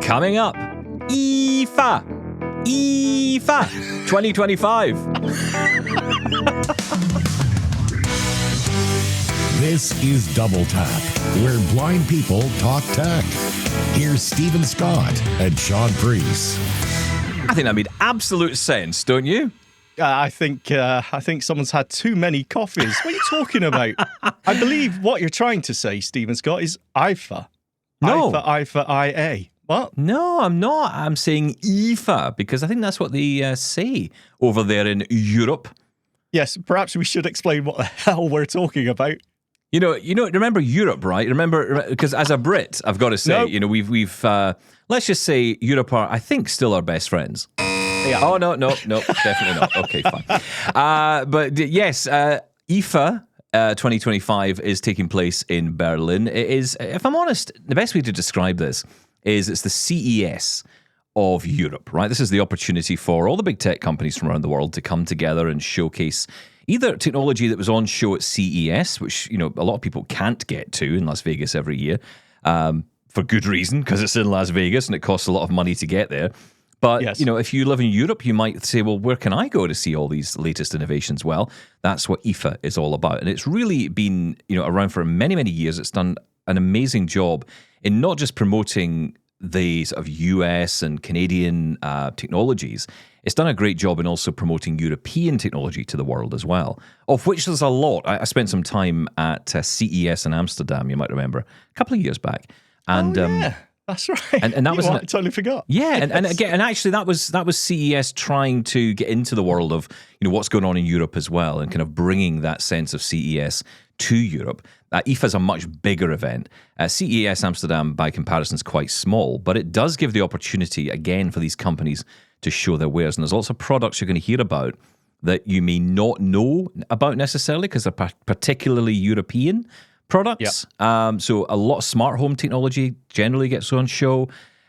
Coming up, IFA 2025. This is Double Tap, where blind people talk tech. Here's Stephen Scott and Shaun Preece. I think that made absolute sense, don't you? I think someone's had too many coffees. What are you talking about? I believe what you're trying to say, Stephen Scott, is IFA. No. IFA, IA. What? No, I'm not. I'm saying IFA because I think that's what they say over there in Europe. Yes, perhaps we should explain what the hell we're talking about. You know. Remember Europe, right? Remember, because as a Brit, I've got to say, Nope. we've let's just say Europe are, I think, still our best friends. Yeah. Oh no, definitely not. Okay, fine. But yes, IFA 2025 is taking place in Berlin. It is, if I'm honest, the best way to describe this is it's the CES of Europe, right? This is the opportunity for all the big tech companies from around the world to come together and showcase either technology that was on show at CES, which, a lot of people can't get to in Las Vegas every year, for good reason, because it's in Las Vegas and it costs a lot of money to get there. But, Yes. If you live in Europe, you might say, well, where can I go to see all these latest innovations? Well, that's what IFA is all about. And it's really been, around for many, many years. It's done an amazing job in not just promoting the sort of US and Canadian technologies. It's done a great job in also promoting European technology to the world as well, of which there's a lot. I spent some time at CES in Amsterdam, you might remember, a couple of years back. And, yeah, that's right. and that was I totally forgot. Yeah, Yes. and actually that was CES trying to get into the world of what's going on in Europe as well, and kind of bringing that sense of CES to Europe. IFA is a much bigger event. CES Amsterdam, by comparison, is quite small, but it does give the opportunity again for these companies to show their wares. And there's lots of products you're going to hear about that you may not know about necessarily because they're particularly European products. Yep. So a lot of smart home technology generally gets on show,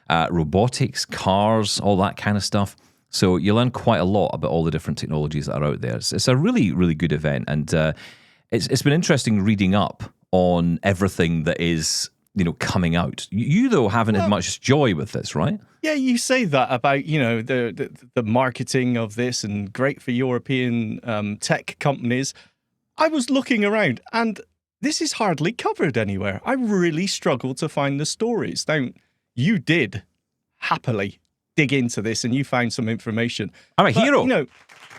robotics, cars, all that kind of stuff. So you learn quite a lot about all the different technologies that are out there. It's a really, really good event. And it's been interesting reading up on everything that is, coming out. You though, haven't had much joy with this, right? Yeah, you say that about, the marketing of this and great for European tech companies. I was looking around and this is hardly covered anywhere. I really struggled to find the stories. Now, you did happily dig into this and you found some information. I'm a hero.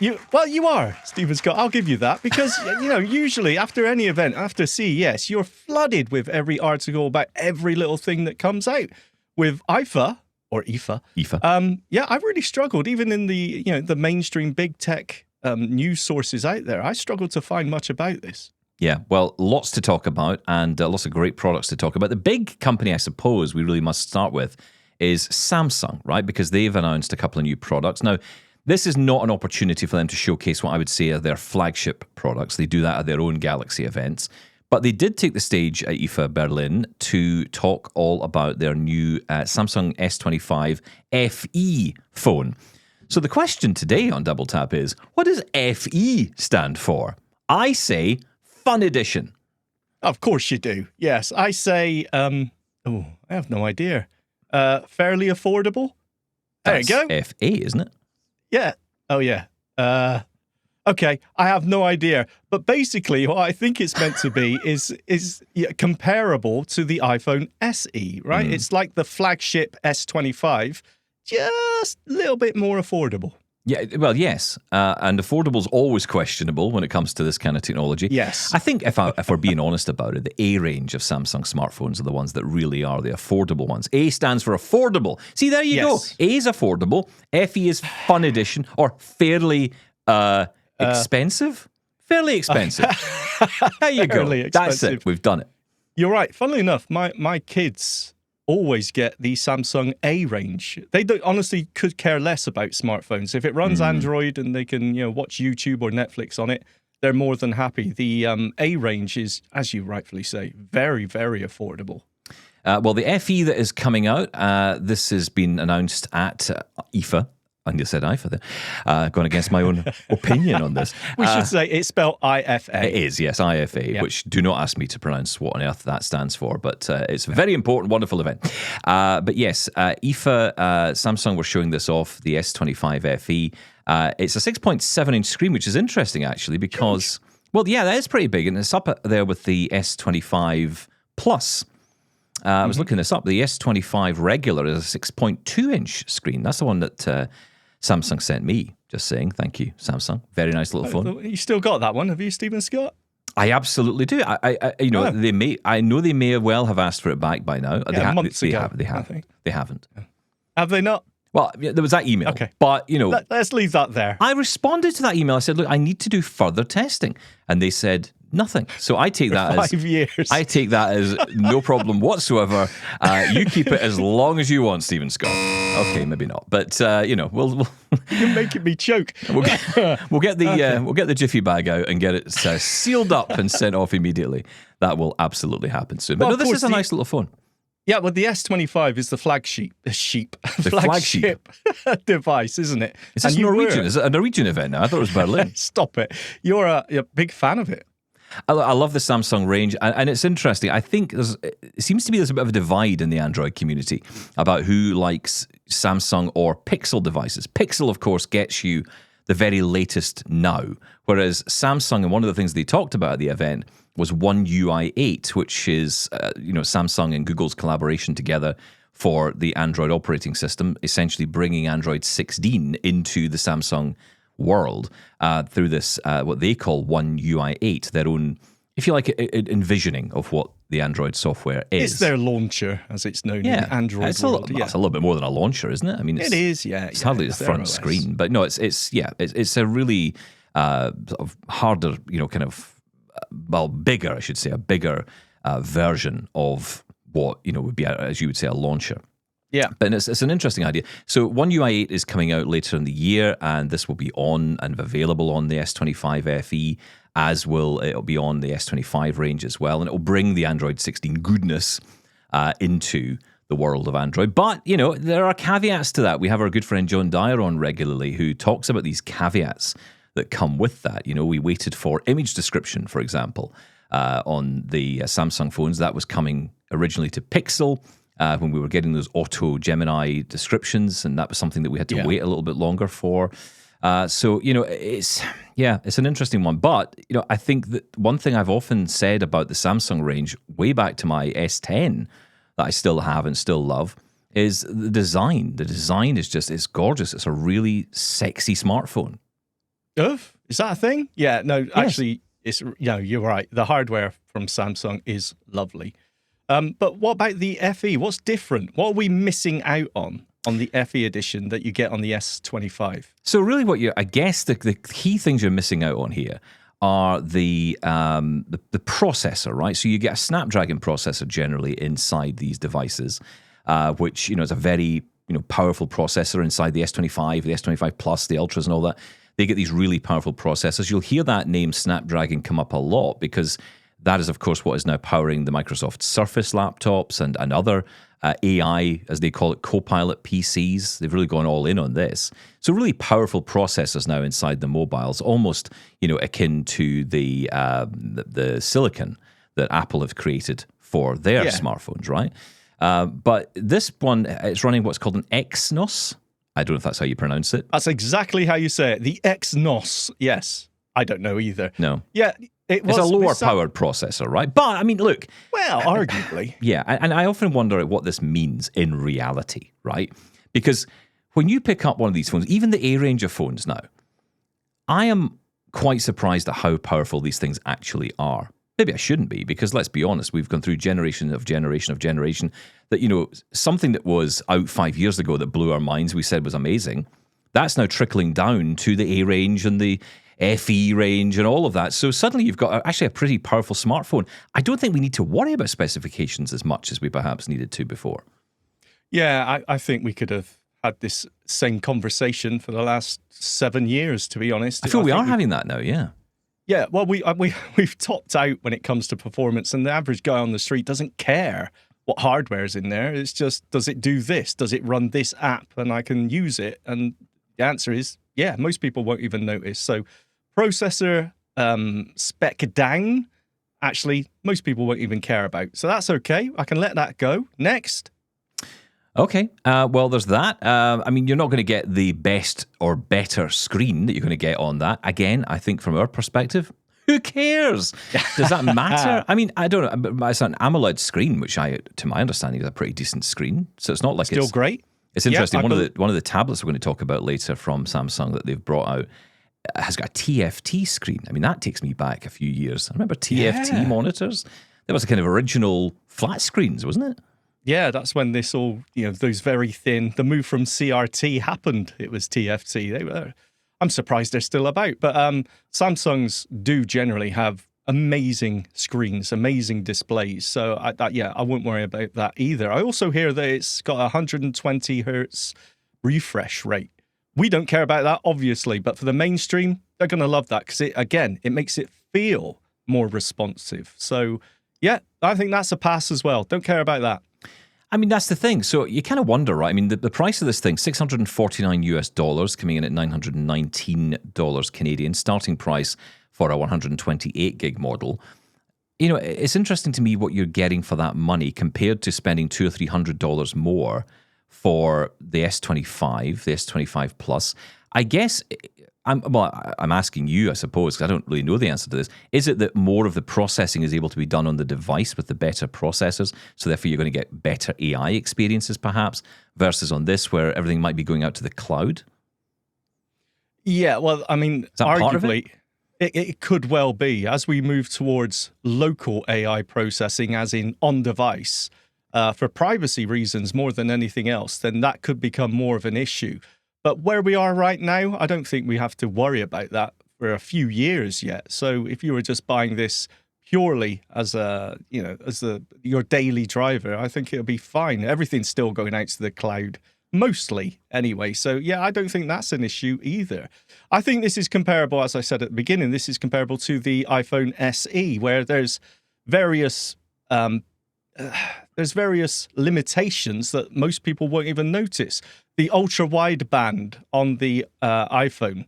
You are, Stephen Scott. I'll give you that because, usually after any event, after CES, you're flooded with every article about every little thing that comes out. With IFA, or IFA. I really struggled, even in the, the mainstream big tech news sources out there. I struggled to find much about this. Yeah, well, lots to talk about and lots of great products to talk about. The big company, I suppose, we really must start with is Samsung, right? Because they've announced a couple of new products. Now, this is not an opportunity for them to showcase what I would say are their flagship products. They do that at their own Galaxy events. But they did take the stage at IFA Berlin to talk all about their new Samsung S25 FE phone. So the question today on Double Tap is, what does FE stand for? I say Fun Edition. Of course you do. Yes, I say, I have no idea. Fairly affordable? There you go. FA, isn't it? Yeah. Oh, yeah. Okay, I have no idea. But basically, what I think it's meant to be is comparable to the iPhone SE, right? It's like the flagship S25, just a little bit more affordable. Yeah, well, yes. And affordable is always questionable when it comes to this kind of technology. Yes. I think if we're being honest about it, the A range of Samsung smartphones are the ones that really are the affordable ones. A stands for affordable. See, there you go. A is affordable. FE is Fun Edition or fairly expensive. Fairly expensive. There you go. That's it. We've done it. You're right. Funnily enough, my kids always get the Samsung A range. They honestly could care less about smartphones. If it runs Android and they can, watch YouTube or Netflix on it, they're more than happy. The A range is, as you rightfully say, very, very affordable. Well, the FE that is coming out, this has been announced at IFA you said IFA there. Gone against my own opinion on this. We should say it's spelled IFA. It is, yes, IFA, which do not ask me to pronounce what on earth that stands for, but it's a very important, wonderful event. But yes, IFA, Samsung were showing this off, the S25 FE. It's a 6.7-inch screen, which is interesting, actually, because, well, yeah, that is pretty big, and it's up there with the S25 Plus. I was looking this up. The S25 regular is a 6.2-inch screen. That's the one that Samsung sent me. Just saying, thank you, Samsung. Very nice little phone. You still got that one, have you, Stephen Scott? I absolutely do. They may. I know they may well have asked for it back by now. Months ago. They haven't. They haven't. Have they not? Well, there was that email. Okay. But, let's leave that there. I responded to that email. I said, look, I need to do further testing. And they said, nothing. So I take that as 5 years. I take that as no problem whatsoever. You keep it as long as you want, Stephen Scott. Okay, maybe not, but we'll You're making me choke. we'll get the jiffy bag out and get it sealed up and sent off immediately. That will absolutely happen soon. But Well, no, of this course, is a nice little phone. Yeah, well, the S25 is the flagship device, isn't it? Is this Norwegian? Is it a Norwegian event now? I thought it was Berlin. Stop it. You're a big fan of it. I love the Samsung range, and it's interesting. I think it seems to be there's a bit of a divide in the Android community about who likes Samsung or Pixel devices. Pixel, of course, gets you the very latest now, whereas Samsung, and one of the things they talked about at the event was One UI 8, which is Samsung and Google's collaboration together for the Android operating system, essentially bringing Android 16 into the Samsung world through this, what they call One UI 8, their own, if you like, envisioning of what the Android software is. It's their launcher, as it's known in the Android world. It's a little bit more than a launcher, isn't it? I mean, it is, yeah. It's hardly the front screen, but no, it's a really sort of harder, bigger, I should say, a bigger version of what would be, as you would say, a launcher. Yeah. But it's an interesting idea. So One UI 8 is coming out later in the year, and this will be on and available on the S25 FE, as it'll be on the S25 range as well, and it'll bring the Android 16 goodness into the world of Android. But, there are caveats to that. We have our good friend John Dyer on regularly who talks about these caveats that come with that. We waited for image description, for example, on the Samsung phones. That was coming originally to Pixel, when we were getting those auto Gemini descriptions, and that was something that we had to wait a little bit longer for. So, it's an interesting one. But, I think that one thing I've often said about the Samsung range, way back to my S10, that I still have and still love, is the design. The design is it's gorgeous. It's a really sexy smartphone. Is that a thing? Yeah, no, yes. Actually, you're right. The hardware from Samsung is lovely. But what about the FE? What's different? What are we missing out on the FE edition that you get on the S25? So really I guess the key things you're missing out on here are the processor, right? So you get a Snapdragon processor generally inside these devices, which, is a very, powerful processor inside the S25, the S25 Plus, the Ultras and all that. They get these really powerful processors. You'll hear that name Snapdragon come up a lot because that is, of course, what is now powering the Microsoft Surface laptops and other AI, as they call it, Copilot PCs. They've really gone all in on this. So really powerful processors now inside the mobiles, almost, akin to the silicon that Apple have created for their smartphones, right? But this one, it's running what's called an Exynos. I don't know if that's how you pronounce it. That's exactly how you say it. The Exynos. Yes. I don't know either. No. Yeah. It's a lower powered processor, right? But, I mean, look. Well, arguably. Yeah. And I often wonder what this means in reality, right? Because when you pick up one of these phones, even the A range of phones now, I am quite surprised at how powerful these things actually are. Maybe I shouldn't be, because let's be honest, we've gone through generation that, something that was out 5 years ago that blew our minds, we said was amazing, that's now trickling down to the A range and the FE range and all of that. So suddenly you've got actually a pretty powerful smartphone. I don't think we need to worry about specifications as much as we perhaps needed to before. Yeah, I think we could have had this same conversation for the last 7 years, to be honest. I feel we are having that now, yeah. Yeah, well, we've topped out when it comes to performance, and the average guy on the street doesn't care what hardware is in there. It's just, does it do this? Does it run this app? And I can use it. And the answer is, yeah, most people won't even notice. So processor spec down, actually, most people won't even care about. So that's okay. I can let that go. Next. Okay, well, there's that. I mean, you're not going to get the best or better screen that you're going to get on that. Again, I think from our perspective, who cares? Does that matter? I mean, I don't know. But it's an AMOLED screen, which to my understanding, is a pretty decent screen. So it's not like Still great. It's interesting. One of the tablets we're going to talk about later from Samsung that they've brought out has got a TFT screen. I mean, that takes me back a few years. I remember TFT monitors. There was a kind of original flat screens, wasn't it? Yeah, that's when this all, those very thin, the move from CRT happened. It was TFT. I'm surprised they're still about. But Samsungs do generally have amazing screens, amazing displays. So I wouldn't worry about that either. I also hear that it's got a 120 hertz refresh rate. We don't care about that, obviously, but for the mainstream, they're going to love that because, it makes it feel more responsive. So, yeah, I think that's a pass as well. Don't care about that. I mean, that's the thing. So you kind of wonder, right? I mean, the price of this thing, $649 coming in at $919 Canadian, starting price for a 128 gig model. It's interesting to me what you're getting for that money compared to spending $200 or $300 more for the S25, the S25 Plus. I guess I'm asking you, I suppose, because I don't really know the answer to this. Is it that more of the processing is able to be done on the device with the better processors, so therefore you're going to get better AI experiences, perhaps, versus on this where everything might be going out to the cloud? Yeah, well, I mean, arguably, it could well be. As we move towards local AI processing, as in on-device, for privacy reasons more than anything else, then that could become more of an issue. But where we are right now, I don't think we have to worry about that for a few years yet. So if you were just buying this purely as your daily driver, I think it'll be fine. Everything's still going out to the cloud, mostly anyway. So yeah, I don't think that's an issue either. I think this is comparable, as I said at the beginning, this is comparable to the iPhone SE, where there's various limitations that most people won't even notice. The ultra wideband on the iPhone,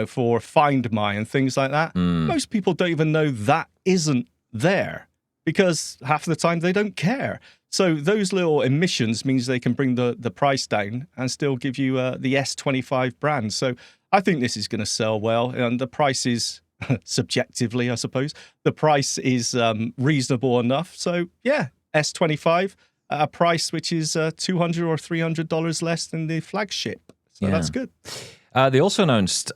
for Find My and things like that. Most people don't even know that isn't there because half the time they don't care. So those little emissions means they can bring the price down and still give you the S25 brand. So I think this is going to sell well, and the price is subjectively, I suppose, the price is reasonable enough. So yeah, S25 at a price which is $200 or $300 less than the flagship. So that's good. They also announced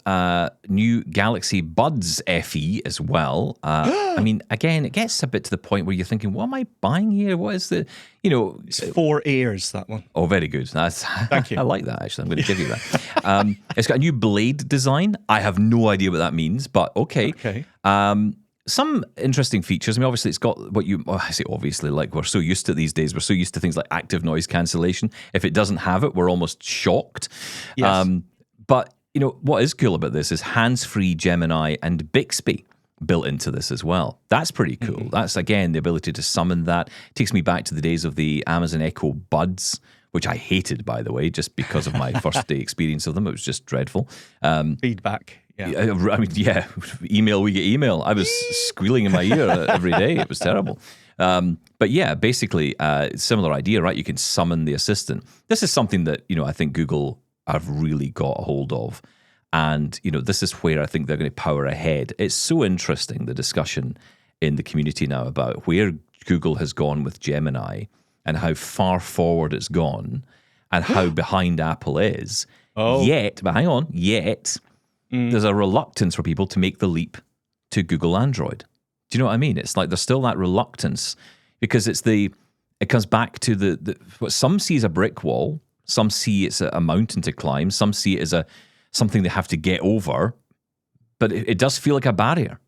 new Galaxy Buds FE as well. I mean, again, it gets a bit to the point where you're thinking, what am I buying here? What is the, It's 4 ears, that one. Oh, very good. Thank you. I like that, actually. I'm going to give you that. It's got a new blade design. I have no idea what that means, but okay. Some interesting features. I mean, obviously, it's got I say obviously, like we're so used to these days. We're so used to things like active noise cancellation. If it doesn't have it, we're almost shocked. Yes. But, what is cool about this is hands-free Gemini and Bixby built into this as well. That's pretty cool. Mm-hmm. That's, again, the ability to summon that. It takes me back to the days of the Amazon Echo Buds, which I hated, by the way, just because of my first day experience of them. It was just dreadful. Feedback. Yeah. I mean, yeah, we get email. I was squealing in my ear every day. It was terrible. But yeah, basically, similar idea, right? You can summon the assistant. This is something that, I think Google have really got a hold of. And, this is where I think they're going to power ahead. It's so interesting, the discussion in the community now about where Google has gone with Gemini and how far forward it's gone and how behind Apple is. Yet, there's a reluctance for people to make the leap to Google Android. Do you know what I mean? It's like there's still that reluctance because it comes back to what some see as a brick wall, some see it's a mountain to climb, some see it as something they have to get over, but it does feel like a barrier.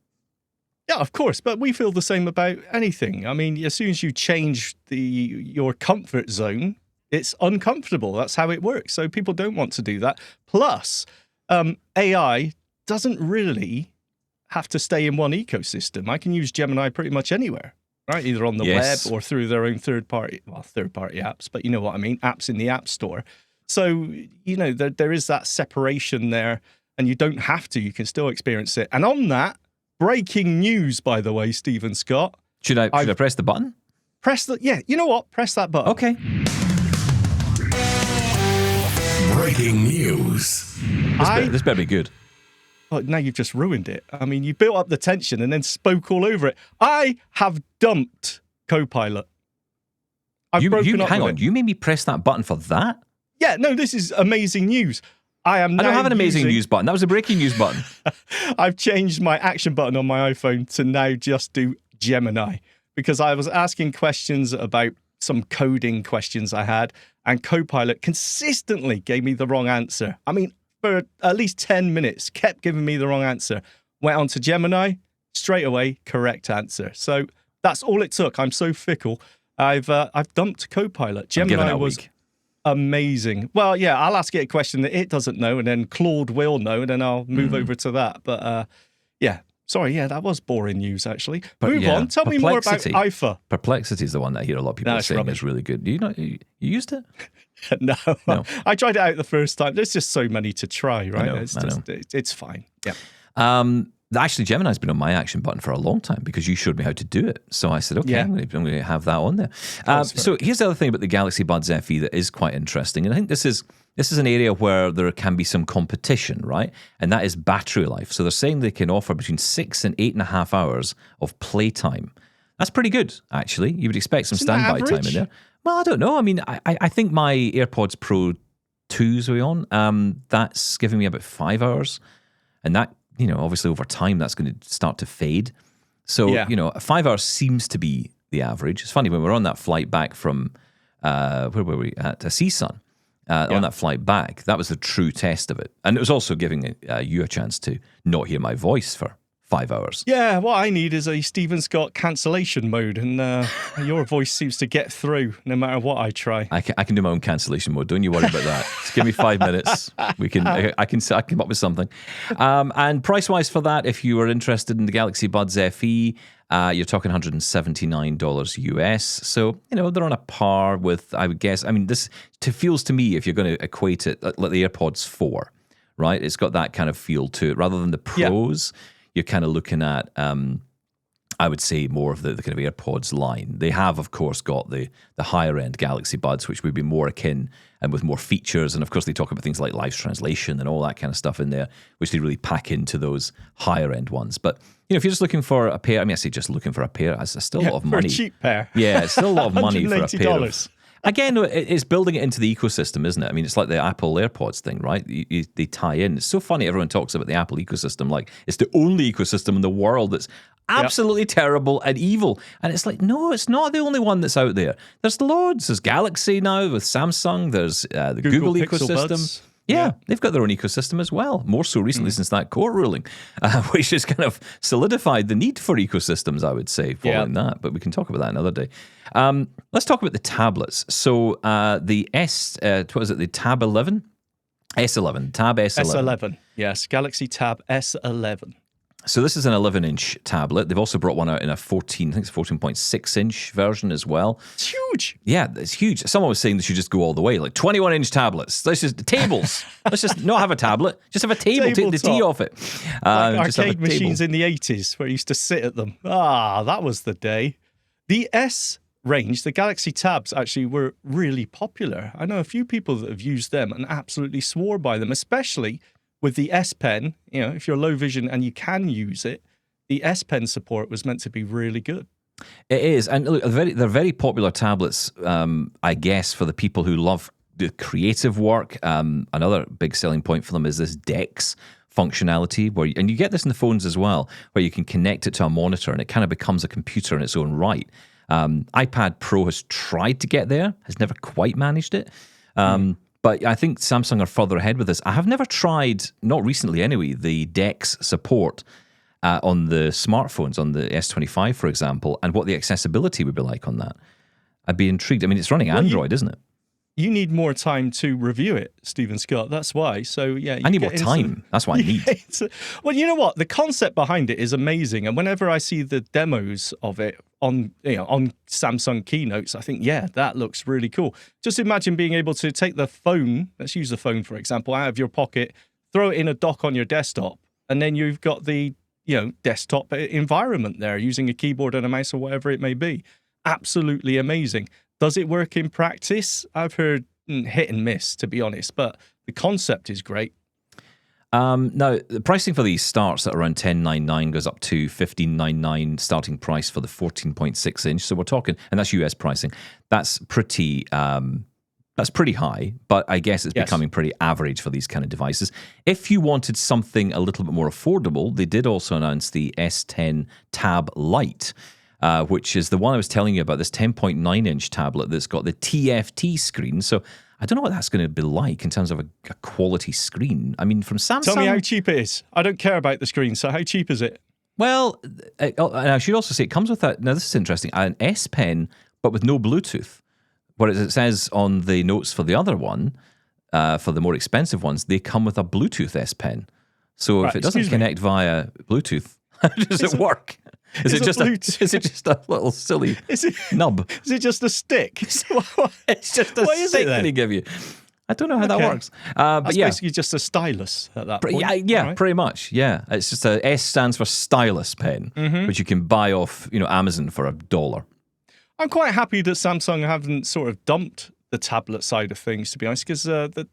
Yeah, of course, but we feel the same about anything. I mean, as soon as you change your comfort zone, it's uncomfortable. That's how it works. So people don't want to do that. Plus, AI doesn't really have to stay in one ecosystem. I can use Gemini pretty much anywhere, right? Either on the web or through their own third-party apps, but you know what I mean, apps in the App Store. So, there is that separation there, and you don't have to. You can still experience it. And on that, breaking news, by the way, Stephen Scott. Should I press the button? Yeah, you know what? Press that button. Okay. Breaking news. This better be good. Oh, now you've just ruined it. I mean, you built up the tension and then spoke all over it. I have dumped Copilot. Hang on. You made me press that button for that? Yeah, no, this is amazing news. I don't have an amazing news button. That was a breaking news button. I've changed my action button on my iPhone to now just do Gemini, because I was asking questions about some coding questions I had, and Copilot consistently gave me the wrong answer. I mean, for at least 10 minutes, kept giving me the wrong answer. Went on to Gemini, straight away, correct answer. So that's all it took. I'm so fickle. I've dumped Copilot. Gemini was amazing. Well, yeah, I'll ask it a question that it doesn't know, and then Claude will know, and then I'll move over to that. But yeah, sorry, yeah, that was boring news, actually. Move on. Tell me more about IFA. Perplexity is the one that I hear a lot of people saying is really good. Do you used it? No. I tried it out the first time. There's just so many to try, right? I know. It's fine. Yeah. Actually, Gemini's been on my action button for a long time because you showed me how to do it. So I said, okay, I'm going to have that on there. So here's the other thing about the Galaxy Buds FE that is quite interesting. And I think this is an area where there can be some competition, right? And that is battery life. So they're saying they can offer between 6 and 8.5 hours of playtime. That's pretty good, actually. You would expect some standby time in there. Well, I don't know. I mean, I think my AirPods Pro 2s are on. That's giving me about 5 hours. And that, obviously over time, that's going to start to fade. So, 5 hours seems to be the average. It's funny, when we were on that flight back from, where were we? At CSUN. On that flight back, that was the true test of it. And it was also giving you a chance to not hear my voice for 5 hours. Yeah, what I need is a Stephen Scott cancellation mode, and your voice seems to get through no matter what I try. I can do my own cancellation mode. Don't you worry about that. Just give me 5 minutes. I can come up with something. And price-wise for that, if you are interested in the Galaxy Buds FE, you're talking $179 US. So, they're on a par with, I would guess. I mean, this feels to me, if you're going to equate it, like the AirPods 4, right? It's got that kind of feel to it. Rather than the Pros, you're kind of looking at, I would say, more of the kind of AirPods line. They have, of course, got the higher-end Galaxy Buds, which would be more akin and with more features. And, of course, they talk about things like live translation and all that kind of stuff in there, which they really pack into those higher-end ones. But, if you're just looking for a pair, I say just looking for a pair, it's still a lot of money. For a cheap pair. Yeah, it's still a lot of money for a pair $180. Again, it's building it into the ecosystem, isn't it? I mean, it's like the Apple AirPods thing, right? They tie in. It's so funny everyone talks about the Apple ecosystem like it's the only ecosystem in the world that's absolutely terrible and evil. And it's like, no, it's not the only one that's out there. There's loads. There's Galaxy now with Samsung. There's the Google ecosystem. Buds. Yeah, they've got their own ecosystem as well. More so recently since that court ruling, which has kind of solidified the need for ecosystems, I would say, following that. But we can talk about that another day. Let's talk about the tablets. So the the Tab 11? S11, Tab S11. S11, yes, Galaxy Tab S11. So this is an 11-inch tablet. They've also brought one out in a 14.6-inch version as well. It's huge. Yeah, it's huge. Someone was saying they should just go all the way, like 21-inch tablets. Let's just tables. Let's just not have a tablet. Just have a table. Take the T off it. Like arcade machines in the 80s where you used to sit at them. That was the day. The S range, the Galaxy Tabs, actually were really popular. I know a few people that have used them and absolutely swore by them, especially with the S Pen. If you're low vision and you can use it, the S Pen support was meant to be really good. It is. And look, they're very popular tablets, I guess, for the people who love the creative work. Another big selling point for them is this DeX functionality, and you get this in the phones as well, where you can connect it to a monitor and it kind of becomes a computer in its own right. iPad Pro has tried to get there, has never quite managed it. But I think Samsung are further ahead with this. I have never tried, not recently anyway, the DeX support on the smartphones, on the S25, for example, and what the accessibility would be like on that. I'd be intrigued. I mean, it's running Android, isn't it? You need more time to review it, Stephen Scott. That's why. So yeah, I need more time. That's what I need. Well, you know what? The concept behind it is amazing, and whenever I see the demos of it on Samsung keynotes, I think, yeah, that looks really cool. Just imagine being able to take the phone. Let's use the phone for example, out of your pocket, throw it in a dock on your desktop, and then you've got the desktop environment there using a keyboard and a mouse or whatever it may be. Absolutely amazing. Does it work in practice? I've heard hit and miss, to be honest, but the concept is great. Now, the pricing for these starts at around $10.99, goes up to $15.99 starting price for the 14.6 inch. So we're talking, and that's US pricing. That's pretty high, but I guess it's becoming pretty average for these kind of devices. If you wanted something a little bit more affordable, they did also announce the S10 Tab Lite, which is the one I was telling you about, this 10.9-inch tablet that's got the TFT screen. So I don't know what that's going to be like in terms of a quality screen. I mean, from Samsung... Tell me how cheap it is. I don't care about the screen, so how cheap is it? Well, and I should also say it comes with now this is interesting, an S Pen, but with no Bluetooth. Whereas it says on the notes for the other one, for the more expensive ones, they come with a Bluetooth S Pen. So if it doesn't connect via Bluetooth, how does it work? Is it just a little silly nub? Is it just a stick? It's just a stick that they give you. I don't know how that works. But That's basically just a stylus at that point. Yeah, right. pretty much. Yeah, it's just a S stands for stylus pen, which you can buy off Amazon for $1. I'm quite happy that Samsung haven't sort of dumped the tablet side of things, to be honest, because the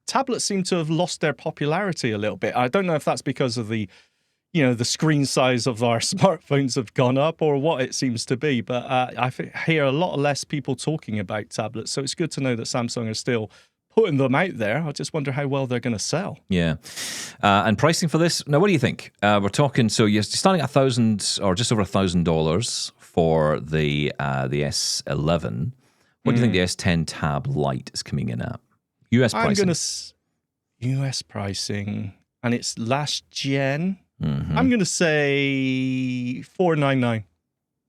tablets seem to have lost their popularity a little bit. I don't know if that's because of the screen size of our smartphones have gone up or what it seems to be. But I hear a lot less people talking about tablets. So it's good to know that Samsung are still putting them out there. I just wonder how well they're going to sell. Yeah. And pricing for this, now what do you think? We're talking, so you're starting at $1,000 or just over $1,000 for the S11. What do you think the S10 Tab Lite is coming in at? US pricing. US pricing, and it's last gen. I'm going to say $499.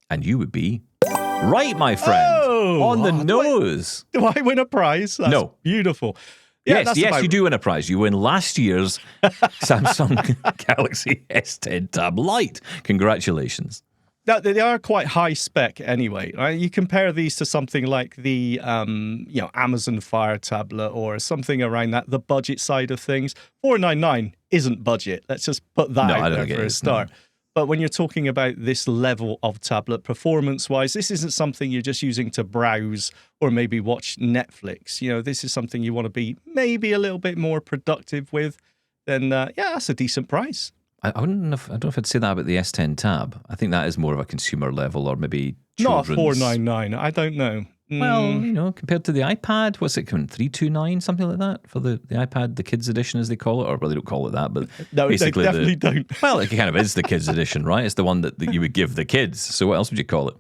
And you would be right, my friend. On the nose. Do I win a prize? That's beautiful. Yeah, yes, you do win a prize. You win last year's Samsung Galaxy S10 Tab Lite. Congratulations. Now, they are quite high spec anyway. Right? You compare these to something like the Amazon Fire tablet or something around that, the budget side of things. $499 isn't budget. Let's just put that out there for a start. No. But when you're talking about this level of tablet performance-wise, this isn't something you're just using to browse or maybe watch Netflix. This is something you want to be maybe a little bit more productive with. Then, that's a decent price. I don't know if I'd say that about the S10 Tab. I think that is more of a consumer level, or maybe children's. Not $499. I don't know. Well, compared to the iPad, what's it coming? $329, something like that for the iPad, the kids edition as they call it, or well, they don't call it that, but no, basically they definitely don't. Well, it kind of is the kids edition, right? It's the one that you would give the kids. So what else would you call it?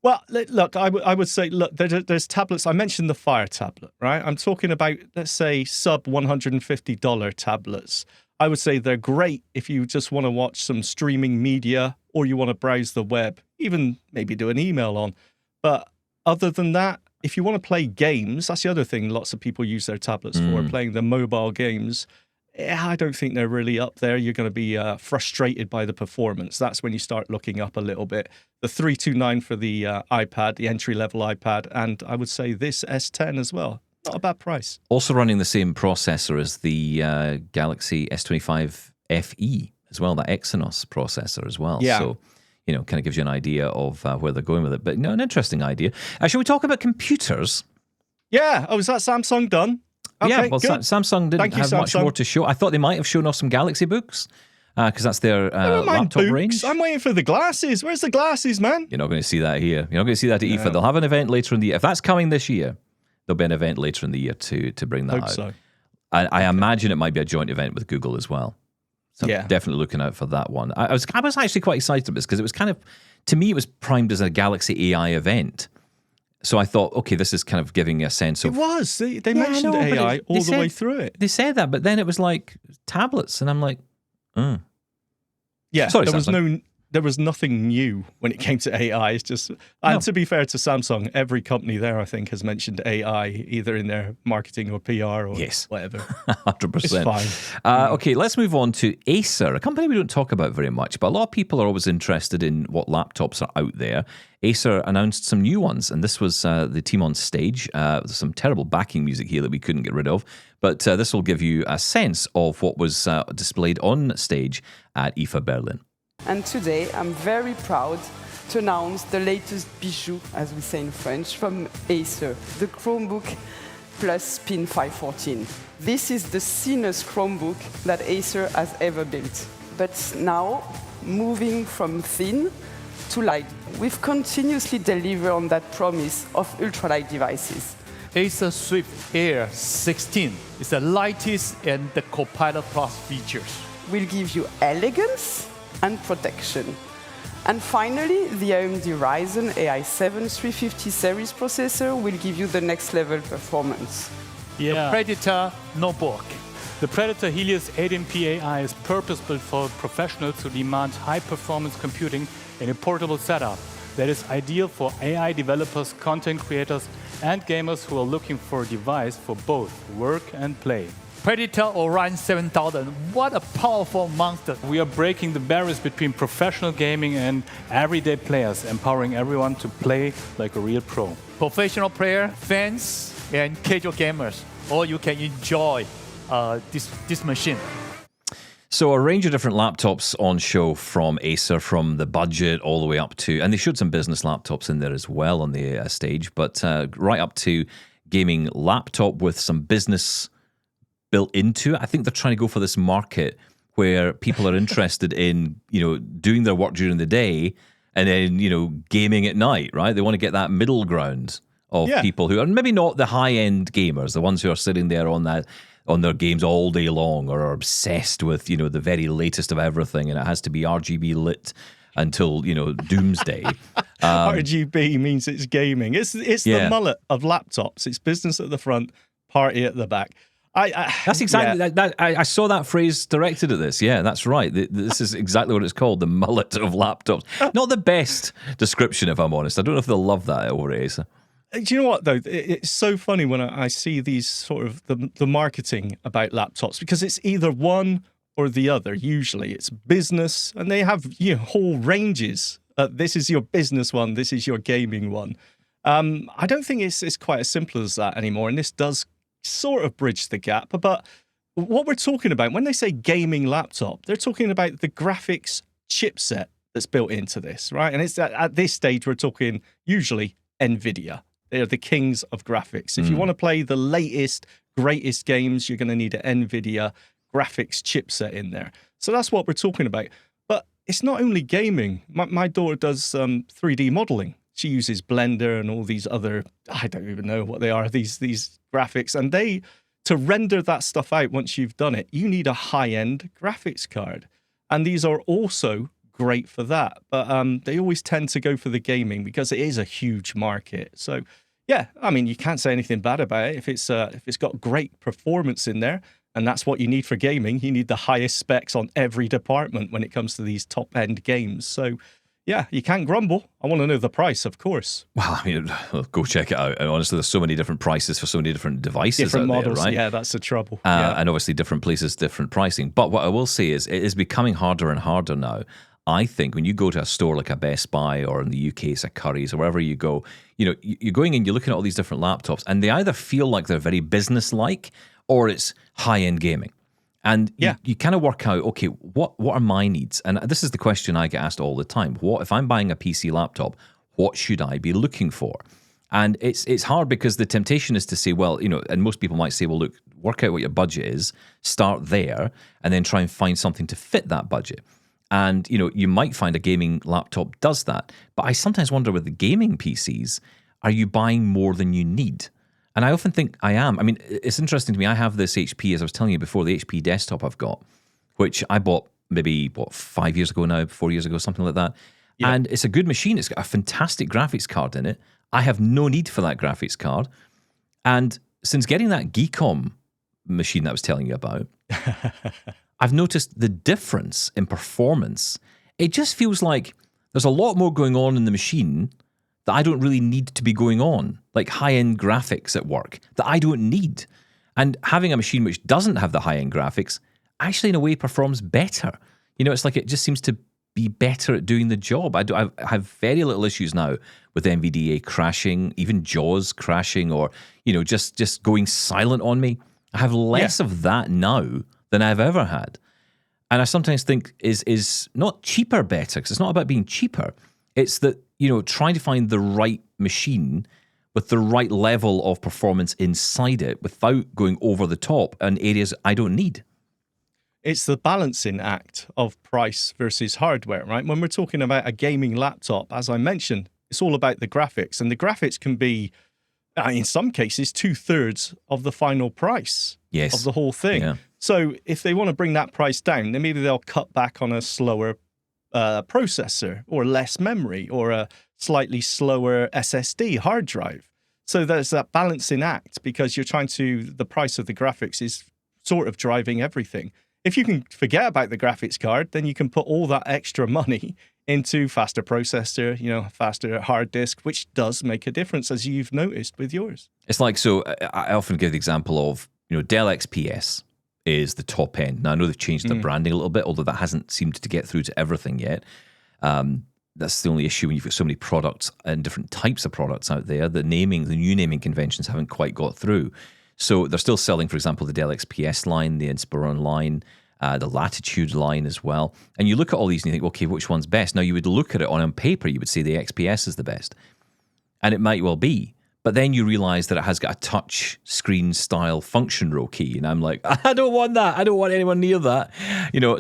Well, look, I would say, look, there's tablets. I mentioned the Fire tablet, right? I'm talking about, let's say, sub $150 tablets. I would say they're great if you just want to watch some streaming media or you want to browse the web, even maybe do an email on. But other than that, if you want to play games, that's the other thing lots of people use their tablets for, playing the mobile games. I don't think they're really up there. You're going to be frustrated by the performance. That's when you start looking up a little bit. The $329 for the iPad, the entry-level iPad, and I would say this S10 as well. Not a bad price. Also running the same processor as the Galaxy S25 FE as well, that Exynos processor as well. Yeah. So, kind of gives you an idea of where they're going with it. But an interesting idea. Shall we talk about computers? Yeah. Oh, is that Samsung done? Okay, yeah, well, good. Samsung didn't have much more to show. I thought they might have shown off some Galaxy books because that's their laptop range. I'm waiting for the glasses. Where's the glasses, man? You're not going to see that here. You're not going to see that at IFA. They'll have an event later in the year. If that's coming this year, there'll be an event later in the year to bring that out. So. I imagine it might be a joint event with Google as well. So I'm definitely looking out for that one. I was actually quite excited about this because it was kind of, to me, it was primed as a Galaxy AI event. So I thought, okay, this is kind of giving a sense of... It was. They mentioned AI all the way through it. They said that, but then it was like tablets, and I'm like, Yeah, sorry, there was Samsung. there was nothing new when it came to AI. It's just, and to be fair to Samsung, every company there, I think, has mentioned AI either in their marketing or PR or whatever. 100%. It's fine. Okay, let's move on to Acer, a company we don't talk about very much, but a lot of people are always interested in what laptops are out there. Acer announced some new ones, and this was the team on stage. There's some terrible backing music here that we couldn't get rid of, but this will give you a sense of what was displayed on stage at IFA Berlin. And today, I'm very proud to announce the latest bijou, as we say in French, from Acer, the Chromebook Plus Spin 514. This is the thinnest Chromebook that Acer has ever built. But now, moving from thin to light, we've continuously delivered on that promise of ultralight devices. Acer Swift Air 16 is the lightest and the Copilot Plus features. Will give you elegance and protection. And finally, the AMD Ryzen AI7 350 series processor will give you the next level performance. The Predator notebook. The Predator Helios 18P AI is purpose-built for professionals who demand high-performance computing in a portable setup that is ideal for AI developers, content creators, and gamers who are looking for a device for both work and play. Predator Orion 7000, what a powerful monster. We are breaking the barriers between professional gaming and everyday players, empowering everyone to play like a real pro. Professional player, fans, and casual gamers, all you can enjoy this machine. So a range of different laptops on show from Acer, from the budget all the way up to, and they showed some business laptops in there as well on the stage, but right up to gaming laptop with some business built into it. I think they're trying to go for this market where people are interested in, doing their work during the day and then, gaming at night, right? They want to get that middle ground of people who are maybe not the high-end gamers, the ones who are sitting there on their games all day long or are obsessed with, the very latest of everything, and it has to be RGB lit until, doomsday. RGB means it's gaming. It's the mullet of laptops. It's business at the front, party at the back. That's exactly that. I saw that phrase directed at this. Yeah, that's right. This is exactly what it's called, the mullet of laptops. Not the best description, if I'm honest. I don't know if they'll love that over at Acer. Do you know what, though? It's so funny when I see these sort of the marketing about laptops, because it's either one or the other. Usually it's business, and they have whole ranges. This is your business one. This is your gaming one. I don't think it's quite as simple as that anymore, and this does sort of bridge the gap. But what we're talking about, when they say gaming laptop, they're talking about the graphics chipset that's built into this, right? And it's at this stage, we're talking usually NVIDIA. They're the kings of graphics. If you want to play the latest, greatest games, you're going to need an NVIDIA graphics chipset in there. So that's what we're talking about. But it's not only gaming. My daughter does 3D modeling. She uses Blender and all these other, I don't even know what they are, these graphics. And to render that stuff out once you've done it, you need a high-end graphics card. And these are also great for that. But they always tend to go for the gaming because it is a huge market. So, yeah, I mean, you can't say anything bad about it. If it's got great performance in there, and that's what you need for gaming, you need the highest specs on every department when it comes to these top-end games. So, yeah, you can't grumble. I want to know the price, of course. Well, I mean, go check it out. And honestly, there's so many different prices for so many different devices different out models, there, right? Yeah, that's the trouble. And obviously different places, different pricing. But what I will say is it is becoming harder and harder now. I think when you go to a store like a Best Buy, or in the UK it's a Currys, or wherever you go, you're going in, you're looking at all these different laptops, and they either feel like they're very business-like or it's high-end gaming. And you kind of work out, okay, what are my needs? And this is the question I get asked all the time. What if I'm buying a PC laptop, what should I be looking for? And it's hard because the temptation is to say, well, and most people might say, well, look, work out what your budget is, start there, and then try and find something to fit that budget. And, you might find a gaming laptop does that. But I sometimes wonder with the gaming PCs, are you buying more than you need? And I often think I am. I mean, it's interesting to me. I have this HP, as I was telling you before, the HP desktop I've got, which I bought maybe, 5 years ago now, 4 years ago, something like that. Yeah. And it's a good machine. It's got a fantastic graphics card in it. I have no need for that graphics card. And since getting that Geekom machine that I was telling you about, I've noticed the difference in performance it just feels like there's a lot more going on in the machine that I don't really need to be going on, like high-end graphics at work that I don't need. And having a machine which doesn't have the high-end graphics actually in a way performs better. It's like it just seems to be better at doing the job. I have very little issues now with NVDA crashing, even JAWS crashing, or just going silent on me. I have less of that now than I've ever had. And I sometimes think is not cheaper better, because it's not about being cheaper. It's that, trying to find the right machine with the right level of performance inside it without going over the top in areas I don't need. It's the balancing act of price versus hardware, right? When we're talking about a gaming laptop, as I mentioned, it's all about the graphics. And the graphics can be, in some cases, 2/3 of the final price of the whole thing. Yeah. So if they want to bring that price down, then maybe they'll cut back on a slower processor or less memory or a slightly slower SSD hard drive. So there's that balancing act, because the price of the graphics is sort of driving everything. If you can forget about the graphics card, then you can put all that extra money into faster processor, faster hard disk, which does make a difference, as you've noticed with yours. It's like, so I often give the example of, Dell XPS is the top end. Now, I know they've changed their branding a little bit, although that hasn't seemed to get through to everything yet. That's the only issue when you've got so many products and different types of products out there. The new naming conventions haven't quite got through. So they're still selling, for example, the Dell XPS line, the Inspiron line, the Latitude line as well. And you look at all these and you think, okay, which one's best? Now, you would look at it on paper, you would say the XPS is the best. And it might well be. But then you realize that it has got a touch screen style function row key. And I'm like, I don't want that. I don't want anyone near that.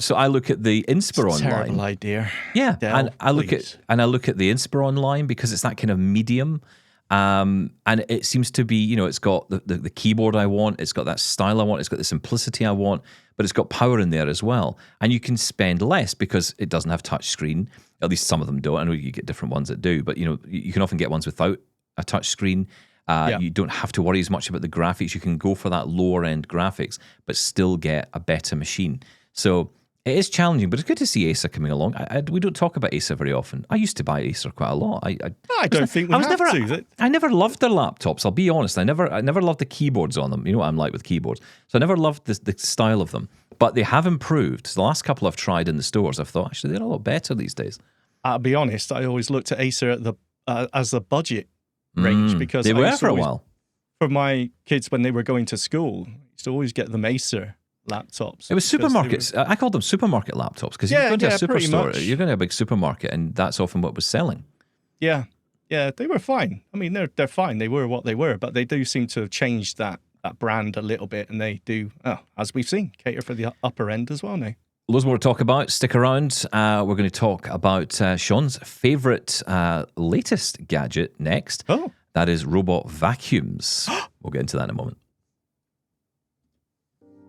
So I look at the Inspiron line. Terrible idea. Yeah. Dell, and I look at the Inspiron line because it's that kind of medium. And it seems to be, it's got the keyboard I want, it's got that style I want, it's got the simplicity I want, but it's got power in there as well. And you can spend less because it doesn't have touch screen. At least some of them don't. I know you get different ones that do, but you can often get ones without a touch screen. You don't have to worry as much about the graphics. You can go for that lower end graphics, but still get a better machine. So it is challenging, but it's good to see Acer coming along. We don't talk about Acer very often. I used to buy Acer quite a lot. I never loved their laptops. I'll be honest. I never loved the keyboards on them. You know what I'm like with keyboards. So I never loved the style of them. But they have improved. So the last couple I've tried in the stores, I've thought actually they're a lot better these days. I'll be honest. I always looked at Acer as the budget range, because they were for a while. For my kids when they were going to school, I used to always get them Acer laptops. It was supermarkets. I called them supermarket laptops because you're going to a superstore. You're going to a big supermarket, and that's often what was selling. Yeah, they were fine. I mean, they're fine. They were what they were, but they do seem to have changed that brand a little bit, and they do, as we've seen, cater for the upper end as well now. Loads more to talk about. Stick around. We're going to talk about Sean's favourite latest gadget next. Oh. That is robot vacuums. We'll get into that in a moment.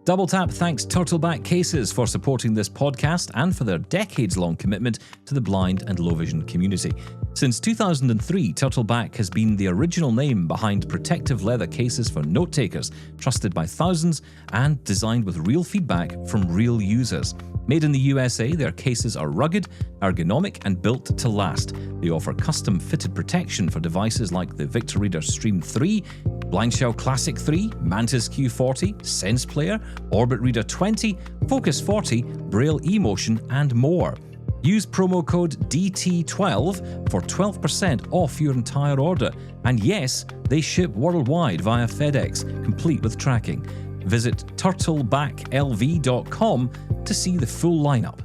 Double Tap thanks Turtleback Cases for supporting this podcast and for their decades-long commitment to the blind and low vision community. Since 2003, Turtleback has been the original name behind protective leather cases for note-takers, trusted by thousands and designed with real feedback from real users. Made in the USA, their cases are rugged, ergonomic, and built to last. They offer custom-fitted protection for devices like the Victor Reader Stream 3, Blindshell Classic 3, Mantis Q40, Sense Player, Orbit Reader 20, Focus 40, Braille eMotion, and more. Use promo code DT12 for 12% off your entire order. And yes, they ship worldwide via FedEx, complete with tracking. Visit turtlebacklv.com to see the full lineup.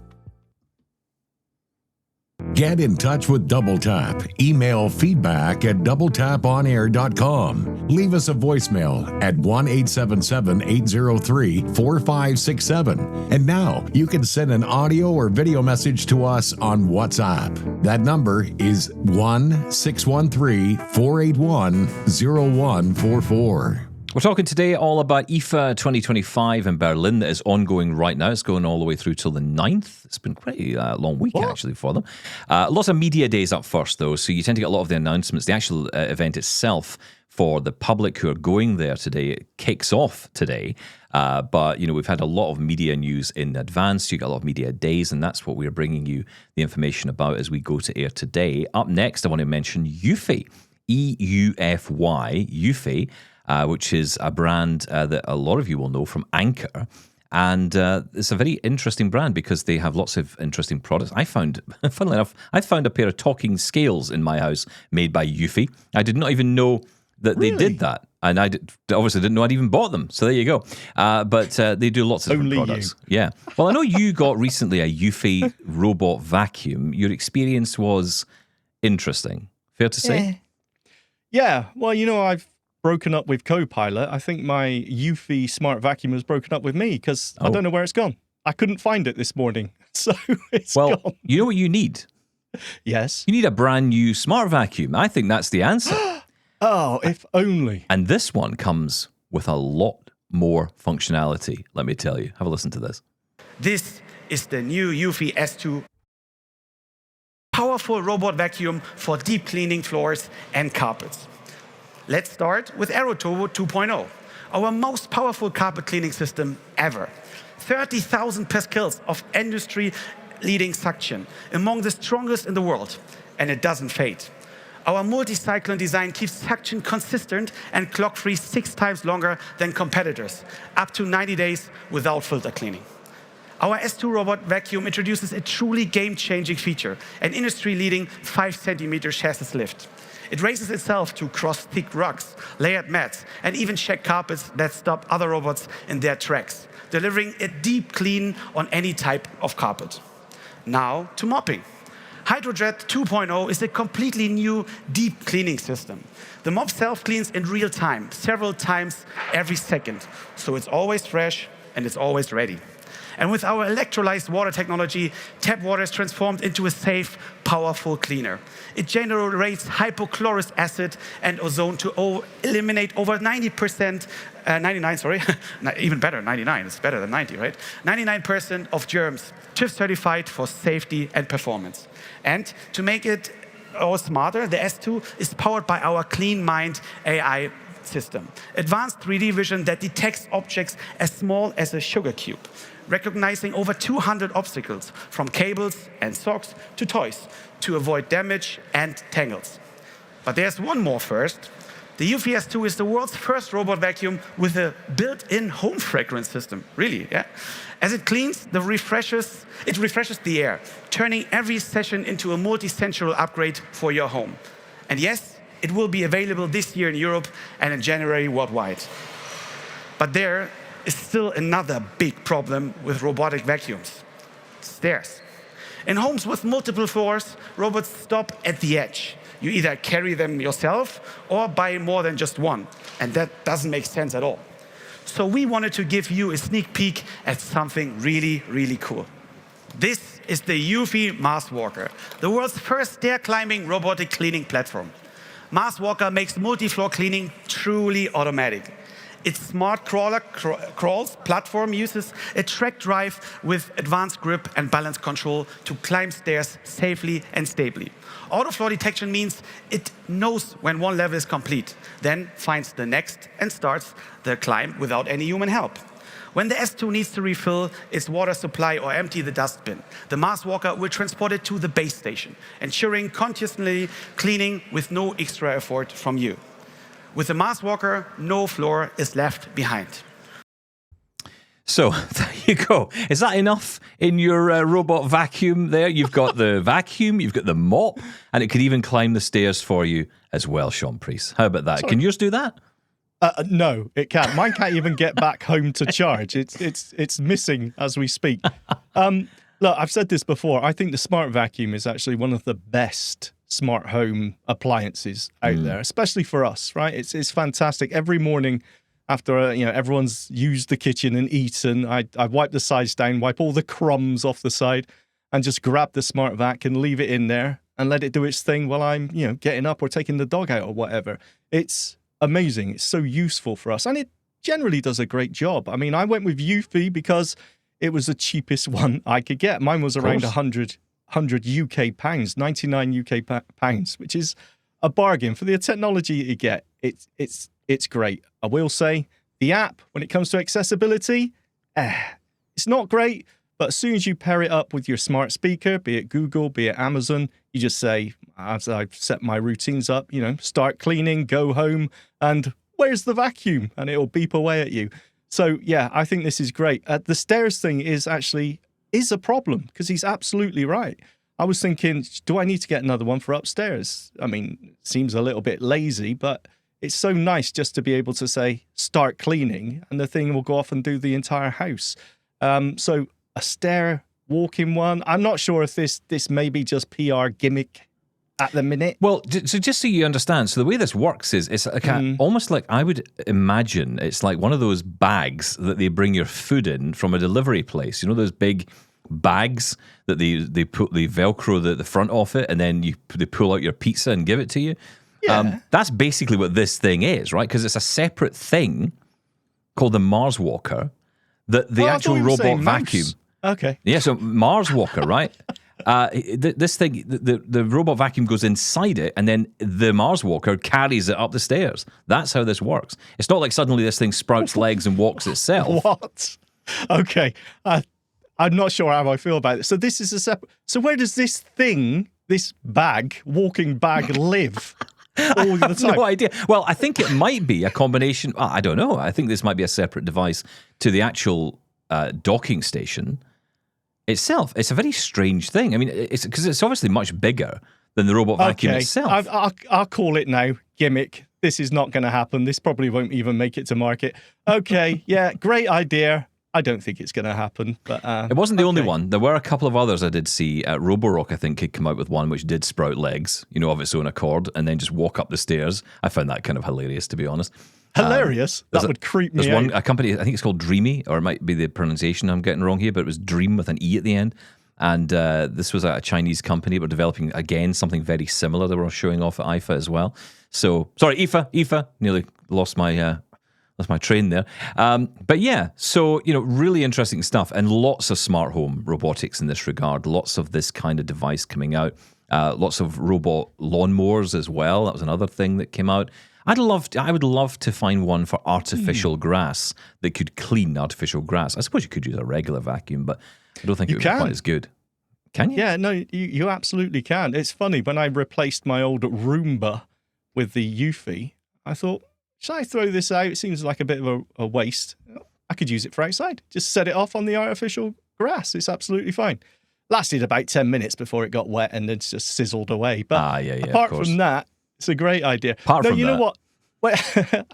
Get in touch with Double Tap. Email feedback@doubletaponair.com. Leave us a voicemail at 1-877-803-4567. And now you can send an audio or video message to us on WhatsApp. That number is 1-613-481-0144. We're talking today all about IFA 2025 in Berlin that is ongoing right now. It's going all the way through till the 9th. It's been quite a long week, actually, for them. Lots of media days up first, though, so you tend to get a lot of the announcements. The actual event itself for the public who are going there today. It kicks off today, but we've had a lot of media news in advance. You got a lot of media days, and that's what we're bringing you the information about as we go to air today. Up next, I want to mention Eufy, EUFY, Eufy, which is a brand that a lot of you will know from Anker. And it's a very interesting brand because they have lots of interesting products. Funnily enough, I found a pair of talking scales in my house made by Eufy. I did not even know that they did that. And obviously didn't know I'd even bought them. So there you go. But they do lots of different products. Yeah. Well, I know you got recently a Eufy robot vacuum. Your experience was interesting. Fair to say? Yeah. Well, I've broken up with Copilot. I think my Eufy smart vacuum has broken up with me because I don't know where it's gone. I couldn't find it this morning. So it's gone. You know what you need? Yes. You need a brand new smart vacuum. I think that's the answer. Oh, if only. And this one comes with a lot more functionality, let me tell you. Have a listen to this. This is the new Eufy S2 powerful robot vacuum for deep cleaning floors and carpets. Let's start with Aero Turbo 2.0, our most powerful carpet cleaning system ever. 30,000 pascals of industry-leading suction, among the strongest in the world, and it doesn't fade. Our multi-cyclone design keeps suction consistent and clog-free 6 times longer than competitors, up to 90 days without filter cleaning. Our S2 robot vacuum introduces a truly game-changing feature, an industry-leading 5-centimeter chassis lift. It raises itself to cross thick rugs, layered mats, and even check carpets that stop other robots in their tracks, delivering a deep clean on any type of carpet. Now to mopping. HydroJet 2.0 is a completely new deep cleaning system. The mop self-cleans in real time, several times every second, so it's always fresh and it's always ready. And with our electrolyzed water technology, tap water is transformed into a safe, powerful cleaner. It generates hypochlorous acid and ozone to eliminate over 99%, even better, 99, it's better than 90, right? 99% of germs, TÜV certified for safety and performance. And to make it all smarter, the S2 is powered by our Clean Mind AI system. Advanced 3D vision that detects objects as small as a sugar cube, recognizing over 200 obstacles, from cables and socks to toys, to avoid damage and tangles. But there's one more first. The Eufy S2 is the world's first robot vacuum with a built-in home fragrance system. Really, yeah? As it cleans, it refreshes the air, turning every session into a multi-sensual upgrade for your home. And yes, it will be available this year in Europe and in January worldwide. But there is still another big problem with robotic vacuums: stairs. In homes with multiple floors, robots stop at the edge. You either carry them yourself or buy more than just one, and that doesn't make sense at all. So we wanted to give you a sneak peek at something really, really cool. This is the Eufy Marswalker, the world's first stair-climbing robotic cleaning platform. Marswalker makes multi-floor cleaning truly automatic. Its smart crawls platform uses a track drive with advanced grip and balance control to climb stairs safely and stably. Auto floor detection means it knows when one level is complete, then finds the next and starts the climb without any human help. When the S2 needs to refill its water supply or empty the dustbin, the Marswalker will transport it to the base station, ensuring continuously cleaning with no extra effort from you. With the Marswalker, no floor is left behind. So there you go. Is that enough in your robot vacuum there? You've got the vacuum, you've got the mop, and it could even climb the stairs for you as well, Shaun Preece. How about that? Sorry. Can yours do that? No, it can't. Mine can't even get back home to charge. It's missing as we speak. Look, I've said this before. I think the smart vacuum is actually one of the best smart home appliances out there, especially for us, right? It's fantastic. Every morning after everyone's used the kitchen and eaten, I wipe the sides down, wipe all the crumbs off the side, and just grab the smart vac and leave it in there and let it do its thing while I'm getting up or taking the dog out or whatever. It's amazing. It's so useful for us, and it generally does a great job. I mean, I went with Eufy because it was the cheapest one I could get. Mine was around 100 UK pounds, 99 UK pounds, which is a bargain for the technology you get. it's great. I will say the app, when it comes to accessibility, it's not great. But as soon as you pair it up with your smart speaker, be it Google, be it Amazon, you just say, as I've set my routines up, start cleaning, go home, and where's the vacuum? And it'll beep away at you. So, yeah, I think this is great. The stairs thing is a problem, because he's absolutely right. I was thinking, do I need to get another one for upstairs? I mean, it seems a little bit lazy, but it's so nice just to be able to say, start cleaning, and the thing will go off and do the entire house. So a stair walking one. I'm not sure if this may be just PR gimmick at the minute. Well, so just so you understand, so the way this works is it's like almost like I would imagine it's like one of those bags that they bring your food in from a delivery place. You know those big bags that they Velcro the front off it, and then they pull out your pizza and give it to you. Yeah. That's basically what this thing is, right? Because it's a separate thing called the Marswalker that the actual robot vacuum. Okay. Yeah, so Marswalker, right? This thing, the robot vacuum goes inside it, and then the Marswalker carries it up the stairs. That's how this works. It's not like suddenly this thing sprouts legs and walks itself. What? Okay. I'm not sure how I feel about it. So this is a separate... So where does this walking bag live? All the time? No idea. Well, I think it might be a combination. I don't know. I think this might be a separate device to the actual docking station itself. It's a very strange thing. I mean, it's because it's obviously much bigger than the robot vacuum itself. I'll call it now. Gimmick. This is not going to happen. This probably won't even make it to market. Okay, yeah, great idea. I don't think it's going to happen. But it wasn't the only one. There were a couple of others I did see. Roborock, I think, had come out with one which did sprout legs, of its own accord, and then just walk up the stairs. I found that kind of hilarious, to be honest. Hilarious? That would creep me out. There's a company, I think it's called Dreamy, or it might be the pronunciation I'm getting wrong here, but it was Dream with an E at the end. And this was a Chinese company, but developing, again, something very similar that we're showing off at IFA as well. So, sorry, IFA, nearly lost my train there. But yeah, so, really interesting stuff, and lots of smart home robotics in this regard, lots of this kind of device coming out, lots of robot lawnmowers as well. That was another thing that came out. I would love to find one for artificial grass that could clean artificial grass. I suppose you could use a regular vacuum, but I don't think it would be quite as good. Can you? Yeah, no, you absolutely can. It's funny, when I replaced my old Roomba with the Eufy, I thought, should I throw this out? It seems like a bit of a waste. I could use it for outside. Just set it off on the artificial grass. It's absolutely fine. Lasted about 10 minutes before it got wet and then just sizzled away. But apart from that, it's a great idea. You know what? Well,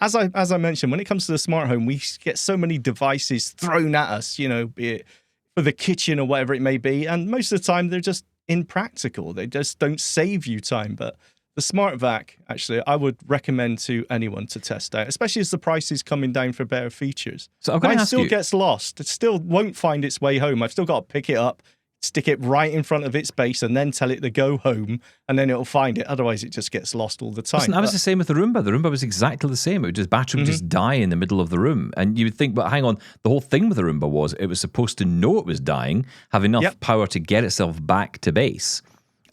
as I mentioned, when it comes to the smart home, we get so many devices thrown at us, be it for the kitchen or whatever it may be. And most of the time, they're just impractical. They just don't save you time. But the Smart Vac, actually, I would recommend to anyone to test out, especially as the price is coming down for better features. So mine still gets lost. It still won't find its way home. I've still got to pick it up, stick it right in front of its base, and then tell it to go home, and then it'll find it. Otherwise, it just gets lost all the time. Listen, I was the same with the Roomba. The Roomba was exactly the same. Battery would just die in the middle of the room. And you would think, but hang on, the whole thing with the Roomba was it was supposed to know it was dying, have enough power to get itself back to base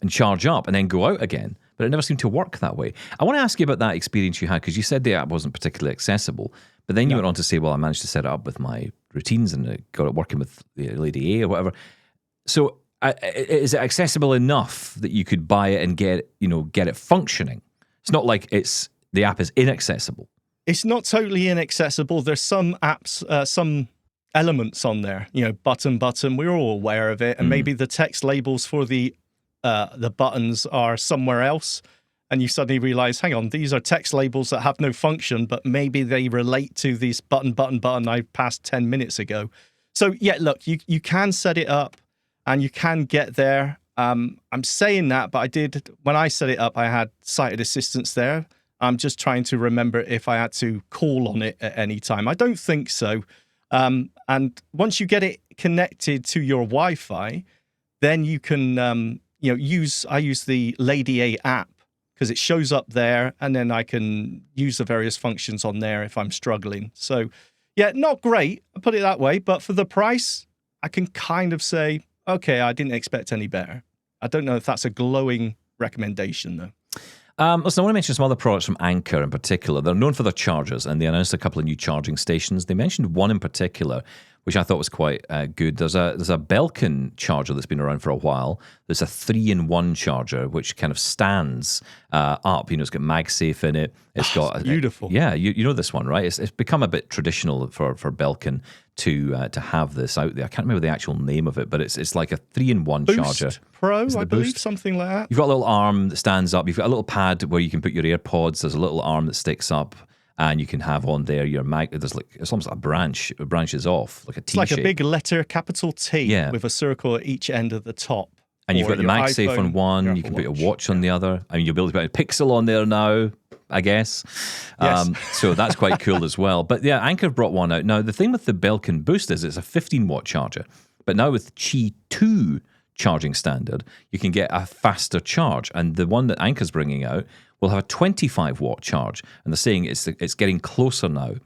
and charge up and then go out again. But it never seemed to work that way. I want to ask you about that experience you had, because you said the app wasn't particularly accessible, but then you went on to say, well, I managed to set it up with my routines and I got it working with the Lady A or whatever. So is it accessible enough that you could buy it and get it functioning? It's not like the app is inaccessible. It's not totally inaccessible. There's some apps, some elements on there, button, we're all aware of it. And maybe the text labels for the buttons are somewhere else, and you suddenly realize, hang on, these are text labels that have no function, but maybe they relate to this button I passed 10 minutes ago. So yeah, look, you can set it up and you can get there. I'm saying that, but when I set it up, I had sighted assistance there. I'm just trying to remember if I had to call on it at any time. I don't think so. And once you get it connected to your Wi-Fi, then you can I use the Lady A app because it shows up there, and then I can use the various functions on there if I'm struggling. So, yeah, not great, I'll put it that way, but for the price, I can kind of say, okay, I didn't expect any better. I don't know if that's a glowing recommendation, though. Listen, I want to mention some other products from Anker in particular. They're known for their chargers, and they announced a couple of new charging stations. They mentioned one in particular, which I thought was quite good. There's a Belkin charger that's been around for a while. There's a 3-in-1 charger, which kind of stands up. It's got MagSafe in it. It's got beautiful. Yeah, you know this one, right? It's become a bit traditional for Belkin to have this out there. I can't remember the actual name of it, but it's like a 3-in-1 charger. Pro, I believe, something like that. You've got a little arm that stands up. You've got a little pad where you can put your AirPods. There's a little arm that sticks up, and you can have on there your mag. There's it's almost like a branch. It branches off like a T shape. It's like a big letter, capital T, with a circle at each end of the top. And you've got the MagSafe on one. You can put your watch on the other. I mean, you'll be able to put a Pixel on there now, I guess. Yes. So that's quite cool as well. But yeah, Anker brought one out. Now, the thing with the Belkin Boost is it's a 15-watt charger. But now with Qi 2 charging standard, you can get a faster charge. And the one that Anker's bringing out will have a 25-watt charge. And they're saying it's getting closer now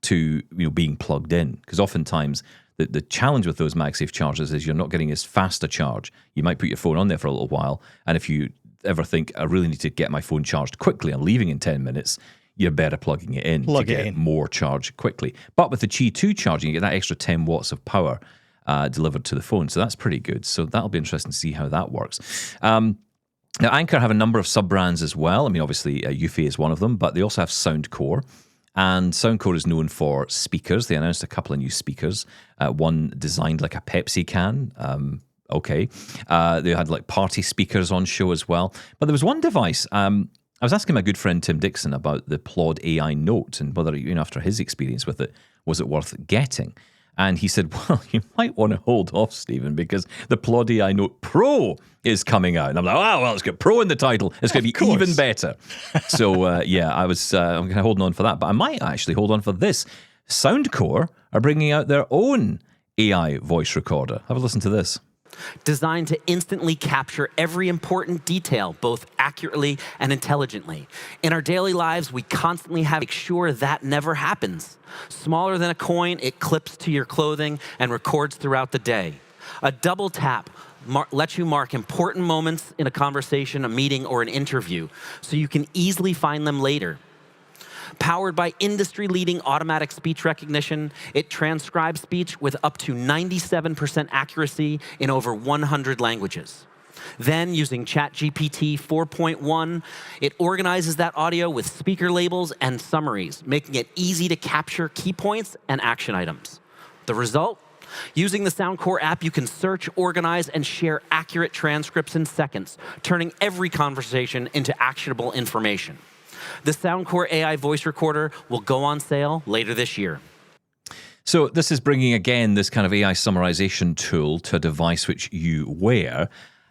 to being plugged in. Because oftentimes the challenge with those MagSafe chargers is you're not getting as fast a charge. You might put your phone on there for a little while, and if you ever think, I really need to get my phone charged quickly, I'm leaving in 10 minutes, you're better plugging it in to get more charge quickly. But with the Qi 2 charging, you get that extra 10 watts of power delivered to the phone, so that's pretty good. So that'll be interesting to see how that works. Now, Anker have a number of sub-brands as well. I mean, obviously, Eufy is one of them, but they also have Soundcore. And Soundcore is known for speakers. They announced a couple of new speakers. One designed like a Pepsi can. They had like party speakers on show as well. But there was one device. I was asking my good friend Tim Dixon about the Plod AI Note and whether, after his experience with it, was it worth getting? And he said, well, you might want to hold off, Stephen, because the Plod AI Note Pro is coming out. And I'm like, well, it's got Pro in the title. It's going to be even better. So, I'm kind of holding on for that. But I might actually hold on for this. Soundcore are bringing out their own AI voice recorder. Have a listen to this. Designed to instantly capture every important detail, both accurately and intelligently. In our daily lives, we constantly have to make sure that never happens. Smaller than a coin, it clips to your clothing and records throughout the day. A double tap lets you mark important moments in a conversation, a meeting, or an interview, so you can easily find them later. Powered by industry-leading automatic speech recognition, it transcribes speech with up to 97% accuracy in over 100 languages. Then, using ChatGPT 4.1, it organizes that audio with speaker labels and summaries, making it easy to capture key points and action items. The result? Using the Soundcore app, you can search, organize, and share accurate transcripts in seconds, turning every conversation into actionable information. The Soundcore AI voice recorder will go on sale later this year. So this is bringing, again, this kind of AI summarization tool to a device which you wear.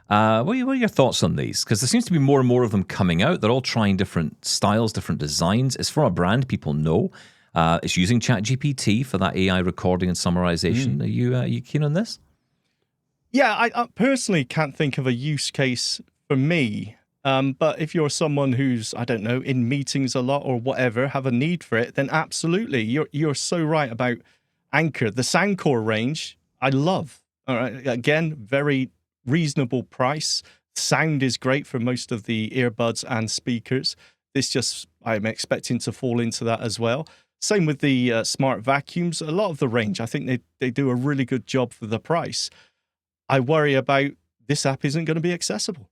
What are your thoughts on these? Because there seems to be more and more of them coming out. They're all trying different styles, different designs. It's from a brand people know. It's using ChatGPT for that AI recording and summarization. Are you keen on this? Yeah, I personally can't think of a use case for me. But if you're someone who's, I don't know, in meetings a lot or whatever, have a need for it, then absolutely. You're so right about Anker. The Soundcore range, I love. All right, again, very reasonable price. Sound is great for most of the earbuds and speakers. I'm expecting to fall into that as well. Same with the smart vacuums. A lot of the range, I think they do a really good job for the price. I worry about this app isn't going to be accessible.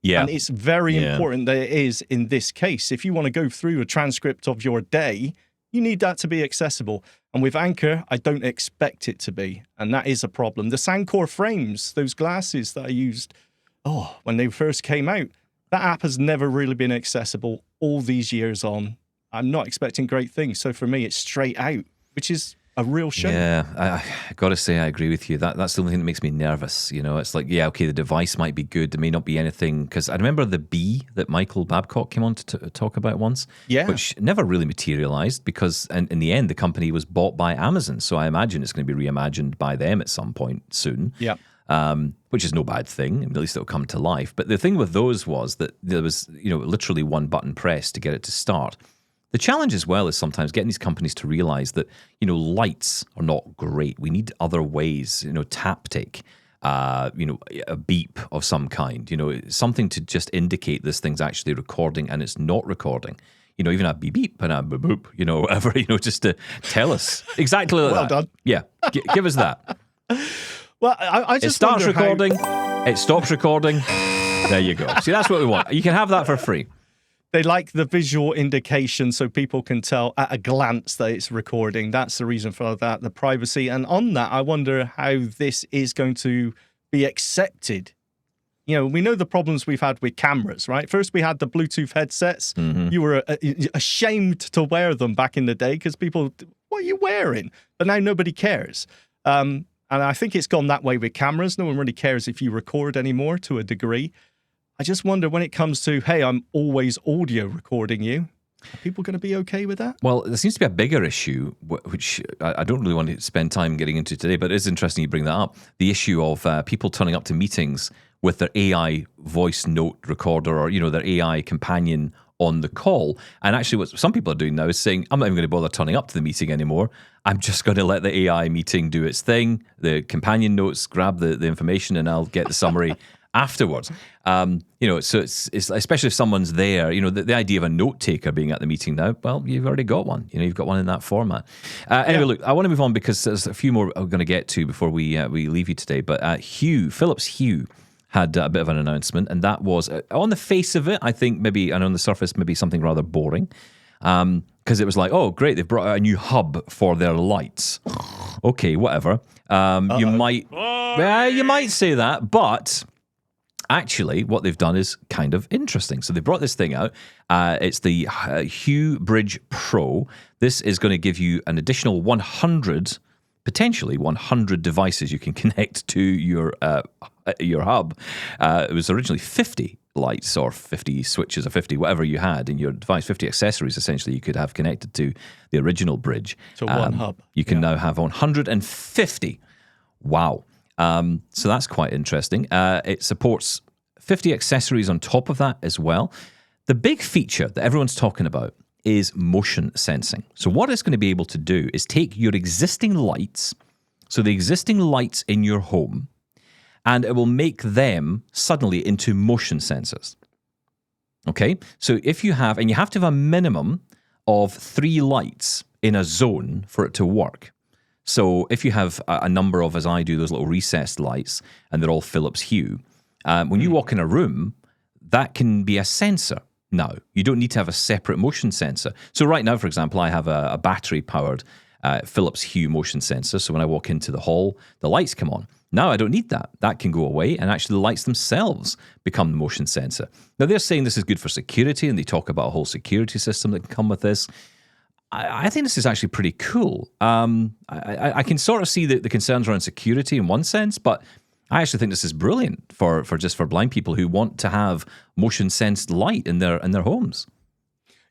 Yeah. And it's very important that it is in this case. If you want to go through a transcript of your day, you need that to be accessible. And with Anker, I don't expect it to be. And that is a problem. The Soundcore frames, those glasses that I used, when they first came out, that app has never really been accessible all these years on. I'm not expecting great things. So for me, it's straight out, which is a real shame. Yeah, I got to say, I agree with you. That's the only thing that makes me nervous. It's like, the device might be good. There may not be anything. Because I remember the Bee that Michael Babcock came on to talk about once, which never really materialized because in the end, the company was bought by Amazon. So I imagine it's going to be reimagined by them at some point soon. Yeah. Which is no bad thing. At least it'll come to life. But the thing with those was that there was, literally one button press to get it to start. The challenge as well is sometimes getting these companies to realize that, lights are not great. We need other ways, taptic. a beep of some kind, something to just indicate this thing's actually recording and it's not recording. Even a beep beep and a boop boop, whatever, just to tell us exactly like well that. done. Yeah, give us that. Well, I just It starts wonder recording, it stops recording. There you go. See, that's what we want. You can have that for free. They like the visual indication so people can tell at a glance that it's recording. That's the reason for that, the privacy. And on that, I wonder how this is going to be accepted. We know the problems we've had with cameras, right? First, we had the Bluetooth headsets. Mm-hmm. You were ashamed to wear them back in the day because people, what are you wearing? But now nobody cares. And I think it's gone that way with cameras. No one really cares if you record anymore to a degree. I just wonder when it comes to, hey, I'm always audio recording you, are people going to be okay with that? Well, there seems to be a bigger issue, which I don't really want to spend time getting into today, but it is interesting you bring that up. The issue of people turning up to meetings with their AI voice note recorder or, their AI companion on the call. And actually what some people are doing now is saying, I'm not even going to bother turning up to the meeting anymore. I'm just going to let the AI meeting do its thing. The companion notes, grab the information and I'll get the summary afterwards. So it's especially if someone's there, the idea of a note taker being at the meeting now, well, you've already got one. You've got one in that format. Anyway, look, I want to move on because there's a few more I'm going to get to before we leave you today. But Philips Hue had a bit of an announcement, and that was, on the face of it, I think maybe, and on the surface, maybe something rather boring. Because it was like, oh, great, they've brought out a new hub for their lights. Okay, whatever. You might say that, but actually, what they've done is kind of interesting. So they brought this thing out. It's the Hue Bridge Pro. This is going to give you an additional potentially 100 devices you can connect to your hub. It was originally 50 lights or 50 switches or 50 whatever you had in your device, 50 accessories essentially you could have connected to the original bridge. So one hub. You can now have 150. Wow. So that's quite interesting. It supports 50 accessories on top of that as well. The big feature that everyone's talking about is motion sensing. So what it's going to be able to do is take your existing lights, so the existing lights in your home, and it will make them suddenly into motion sensors. Okay? So if you have, and you have to have a minimum of 3 lights in a zone for it to work. So if you have a number of, as I do, those little recessed lights, and they're all Philips Hue, when you walk in a room, that can be a sensor. Now, you don't need to have a separate motion sensor. So right now, for example, I have a battery-powered Philips Hue motion sensor. So when I walk into the hall, the lights come on. Now I don't need that. That can go away, and actually the lights themselves become the motion sensor. Now, they're saying this is good for security, and they talk about a whole security system that can come with this. I think this is actually pretty cool. I can sort of see the concerns around security in one sense, but I actually think this is brilliant for blind people who want to have motion sensed light in their homes.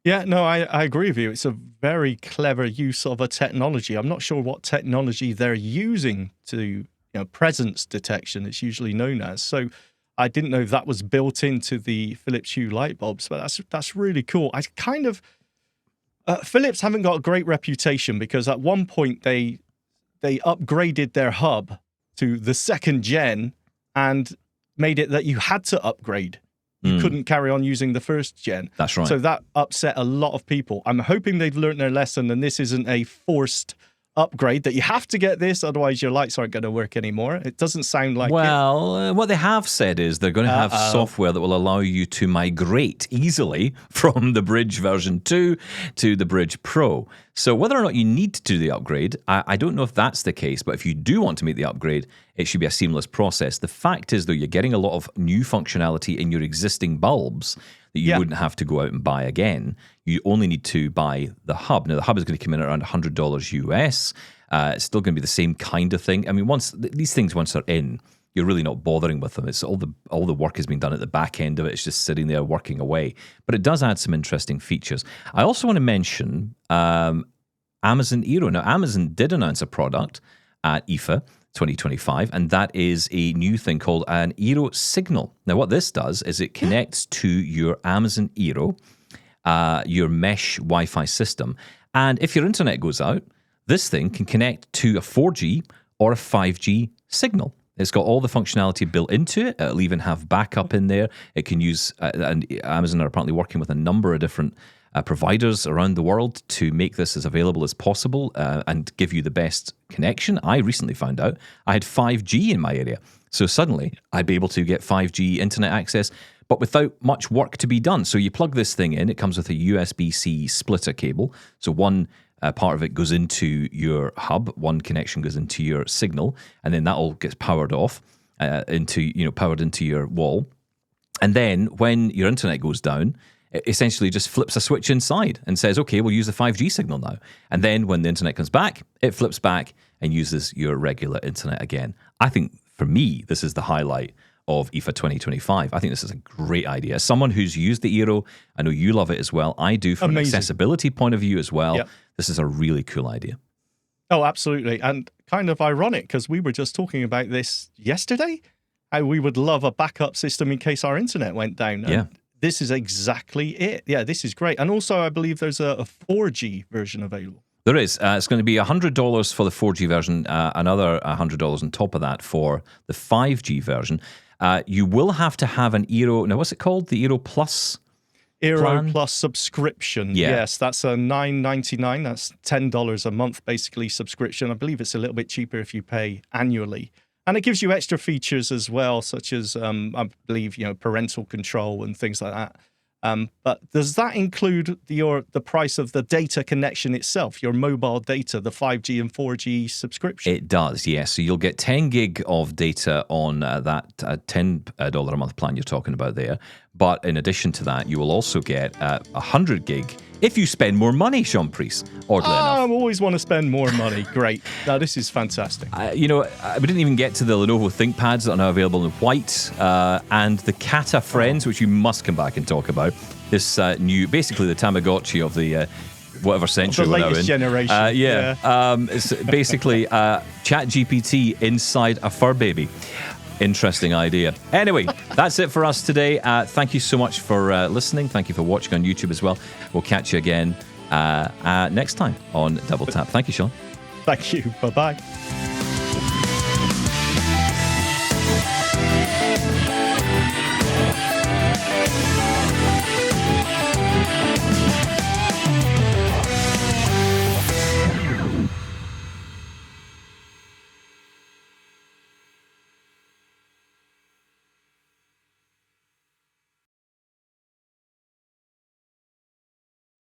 Yeah, no, I agree with you. It's a very clever use of a technology. I'm not sure what technology they're using to, presence detection, it's usually known as. So I didn't know that was built into the Philips Hue light bulbs, but that's really cool. I kind of Philips haven't got a great reputation because at one point they upgraded their hub to the 2nd gen and made it that you had to upgrade. You couldn't carry on using the 1st gen. That's right. So that upset a lot of people. I'm hoping they've learned their lesson and this isn't a forced upgrade that you have to get this, otherwise your lights aren't going to work anymore. It doesn't sound like what they have said is they're going to have software that will allow you to migrate easily from the Bridge version 2 to the Bridge Pro. So whether or not you need to do the upgrade, I don't know if that's the case, but if you do want to make the upgrade, it should be a seamless process. The fact is, though, you're getting a lot of new functionality in your existing bulbs that you wouldn't have to go out and buy again. You only need to buy the hub. Now, the hub is going to come in at around $100 US. It's still going to be the same kind of thing. I mean, once they're in, you're really not bothering with them. It's all the work has been done at the back end of it. It's just sitting there working away. But it does add some interesting features. I also want to mention Amazon Eero. Now, Amazon did announce a product at IFA 2025, and that is a new thing called an Eero Signal. Now, what this does is it connects to your Amazon Eero, your mesh Wi-Fi system, and if your internet goes out, this thing can connect to a 4G or a 5G signal. It's got all the functionality built into it. It'll even have backup in there. It can use, and Amazon are apparently working with a number of different providers around the world to make this as available as possible and give you the best connection. I recently found out I had 5G in my area. So suddenly I'd be able to get 5G internet access, but without much work to be done. So you plug this thing in. It comes with a USB-C splitter cable. So one part of it goes into your hub, one connection goes into your signal, and then that all gets powered off powered into your wall. And then when your internet goes down, it essentially just flips a switch inside and says, okay, we'll use the 5G signal now. And then when the internet comes back, it flips back and uses your regular internet again. I think, for me, this is the highlight of IFA 2025. I think this is a great idea. As someone who's used the Eero, I know you love it as well. I do from an accessibility point of view as well. Yep. This is a really cool idea. Oh, absolutely. And kind of ironic because we were just talking about this yesterday. How we would love a backup system in case our internet went down. Yeah. This is exactly it. Yeah, this is great. And also, I believe there's a 4G version available. There is. It's going to be $100 for the 4G version, another $100 on top of that for the 5G version. You will have to have an Eero. Now, what's it called? The Eero Plus Eero plan? Plus subscription. Yeah. Yes, that's a $9.99. That's $10 a month, basically, subscription. I believe it's a little bit cheaper if you pay annually. And it gives you extra features as well, such as, I believe, parental control and things like that. But does that include the price of the data connection itself, your mobile data, the 5G and 4G subscription? It does, yes. So you'll get 10 gig of data on that $10 a month plan you're talking about there. But in addition to that, you will also get 100 gig if you spend more money, Shaun Preece, oddly enough. I always want to spend more money. Great. Now, this is fantastic. We didn't even get to the Lenovo ThinkPads that are now available in white and the Kata Friends, which you must come back and talk about. This new, basically the Tamagotchi of the whatever century we're now in. The latest generation. It's basically ChatGPT inside a fur baby. Interesting idea. Anyway, that's it for us today. Thank you so much for listening. Thank you for watching on YouTube as well. We'll catch you again next time on Double Tap. Thank you, Shaun. Thank you. Bye-bye.